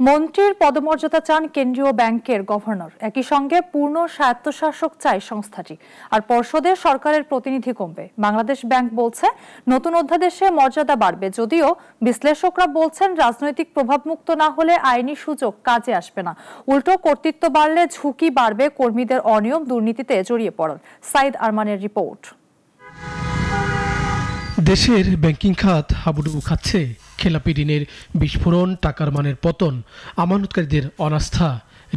মন্ত্রীর পদমর্যাদা চান কেন্দ্রীয় ব্যাংকের গভর্নর, একই সঙ্গে পূর্ণ স্বায়ত্তশাসক চায় সংস্থাটি। আর পর্ষদে সরকারের প্রতিনিধি কমবে। বাংলাদেশ ব্যাংক বলছে নতুন অধ্যাদেশে মর্যাদা বাড়বে, যদিও বিশ্লেষকরা বলছেন রাজনৈতিক প্রভাবমুক্ত না হলে আইনি সুযোগ কাজে আসবে না। উল্টো কর্তৃত্ব বাড়লে ঝুঁকি বাড়বে কর্মীদের অনিয়ম দুর্নীতিতে জড়িয়ে পড়ার। সাইদ আরমানের রিপোর্ট। দেশের ব্যাংকিং খাত হাবুডুবু খাচ্ছে। খেলাপি ঋণের বিস্ফোরণ, টাকার মানের পতন, আমানতকারীদের অনাস্থা,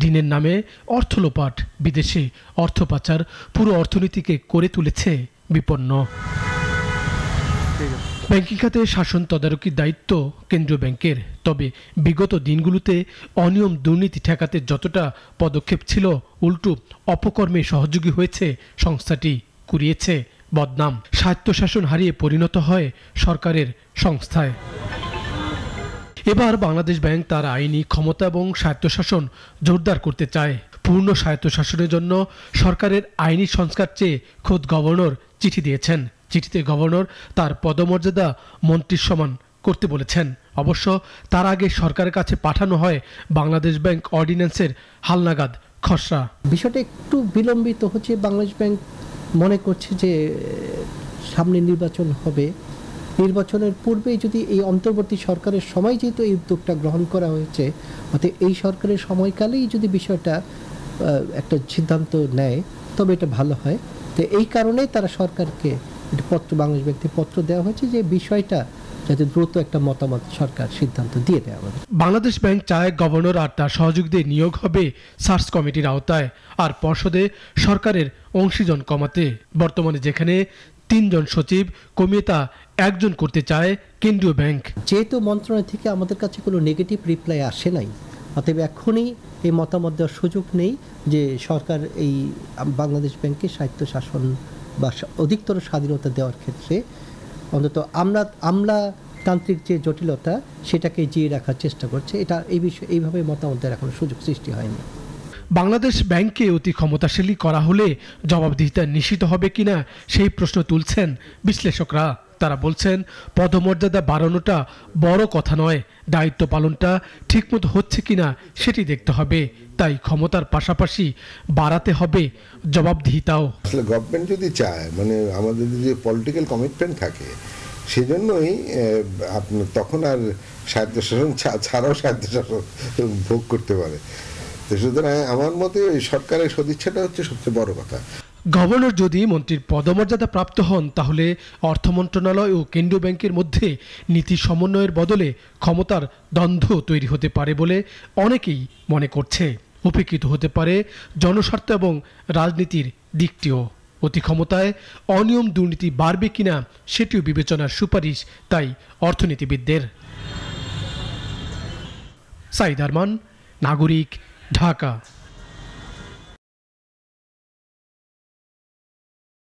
ঋণের নামে অর্থ লোপাট, বিদেশে অর্থ পাচার পুরো অর্থনীতিকে করে তুলেছে বিপন্ন। ব্যাংকিং খাতে শাসন তদারকির দায়িত্ব কেন্দ্রীয় ব্যাংকের। তবে বিগত দিনগুলোতে অনিয়ম দুর্নীতি ঠেকাতে যতটা পদক্ষেপ ছিল, উল্টো অপকর্মে সহযোগী হয়েছে সংস্থাটি, কুড়িয়েছে বদনাম। স্বায়ত্তশাসন হারিয়ে পরিণত হয় সরকারের সংস্থায়। এবার বাংলাদেশ ব্যাংক তার আইনি ক্ষমতা এবং স্বায়ত্তশাসন জোরদার করতে চায়। পূর্ণ স্বায়ত্তশাসনের জন্য সরকারের আইনি সংস্কার চেয়ে খোদ গভর্নর চিঠি দিয়েছেন। চিঠিতে গভর্নর তার পদমর্যাদা মন্ত্রীর সমান করতে বলেছেন। অবশ্য তার আগে সরকারের কাছে পাঠানো হয় বাংলাদেশ ব্যাংক অর্ডিন্যান্সের হালনাগাদ খসড়া। বিষয়টা একটু বিলম্বিত হচ্ছে। বাংলাদেশ ব্যাংক মনে করছে যে সামনে নির্বাচন হবে, নির্বাচনের পূর্বেই যদি এই অন্তর্বর্তী সরকারের সময় যেহেতু এই উদ্যোগটা গ্রহণ করা হয়েছে, অর্থাৎ এই সরকারের সময়কালেই যদি বিষয়টা একটা সিদ্ধান্ত নেয় তবে এটা ভালো হয়। তো এই কারণেই তারা সরকারকে পত্র, বাংলাদেশ ব্যাংককে পত্র দেওয়া হয়েছে যে বিষয়টা যাতে দ্রুত একটা মতামত সরকার সিদ্ধান্ত দিয়ে দেওয়া হবে। বাংলাদেশ ব্যাংক চায় গভর্নর আর তার সহযোগীদের নিয়োগ হবে সার্চ কমিটির আওতায়, আর পর্ষদে সরকারের অংশীজন কমাতে। বর্তমানে যেখানে 3 জন সচিব, কমিয়ে তা 1 জন করতে চায় কেন্দ্রীয় ব্যাংক। যেহেতু মন্ত্রণালয় থেকে আমাদের কাছে কোনো নেগেটিভ রিপ্লাই আসে নাই, অতএব এখনই এই মতামত দেওয়ার সুযোগ নেই যে সরকার এই বাংলাদেশ ব্যাংকে স্বায়ত্তশাসন বা অধিকতর স্বাধীনতা দেওয়ার ক্ষেত্রে অন্তত আমলাতান্ত্রিক যে জটিলতা সেটাকে জিয়ে রাখার চেষ্টা করছে। এটা এই বিষয়ে এইভাবে মতামত দেওয়ার এখনো সুযোগ সৃষ্টি হয়নি। বাংলাদেশ ব্যাংককে অতি ক্ষমতাশালী করা হলে জবাবদিহিতা নিশ্চিত হবে কিনা সেই প্রশ্ন তুলছেন বিশ্লেষকরা। তারা বলছেন পদমর্যাদা বাড়ানোটা বড় কথা নয়, দায়িত্ব পালনটা ঠিকমতো হচ্ছে কিনা সেটি দেখতে হবে। তাই ক্ষমতার পাশাপাশি বাড়াতে হবে জবাবদিহিতাও। আসলে গভর্নমেন্ট যদি চায়, মানে আমাদের যদি পলিটিক্যাল কমিটমেন্ট থাকে, সেজন্যই তখন আর স্বায়ত্তশাসন ছাড়াও স্বায়ত্তশাসন ভোগ করতে পারে। সুতরাং আমার মতে ওই সরকারের সদিচ্ছাটা হচ্ছে সবচেয়ে বড় কথা। গভর্নর যদি মন্ত্রীর পদমর্যাদা প্রাপ্ত হন, তাহলে অর্থ মন্ত্রণালয় ও কেন্দ্রীয় ব্যাংকের মধ্যে নীতি সমন্বয়ের বদলে ক্ষমতার দ্বন্দ্ব তৈরি হতে পারে বলে অনেকেই মনে করছে। উপেক্ষিত হতে পারে জনস্বার্থ এবং রাজনীতির দিকটিও। অতি ক্ষমতায় অনিয়ম দুর্নীতি বাড়বে কিনা সেটিও বিবেচনার সুপারিশ তাই অর্থনীতিবিদদের। সাইদ আরমান, নাগরিক, ঢাকা।